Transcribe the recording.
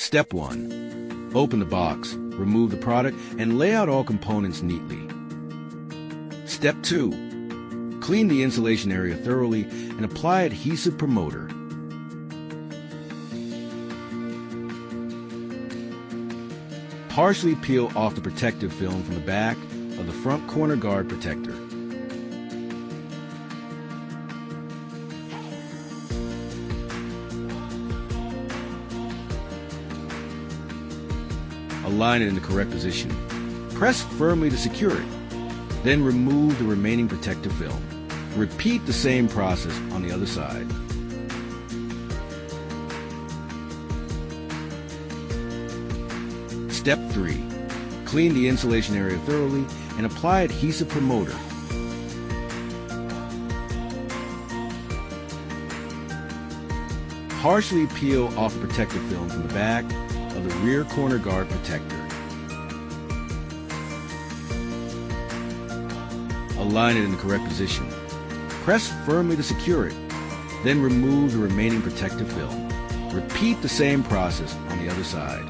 Step 1. Open the box, remove the product, and lay out all components neatly. Step 2. Clean the insulation area thoroughly and apply adhesive promoter. Partially peel off the protective film from the back of the front corner guard protector. Align it in the correct position. Press firmly to secure it. Then remove the remaining protective film. Repeat the same process on the other side. Step 3. Clean the insulation area thoroughly and apply adhesive promoter. Partially peel off the protective film from the back of the rear corner guard protector. Align it in the correct position. Press firmly to secure it. Then remove the remaining protective film. Repeat the same process on the other side.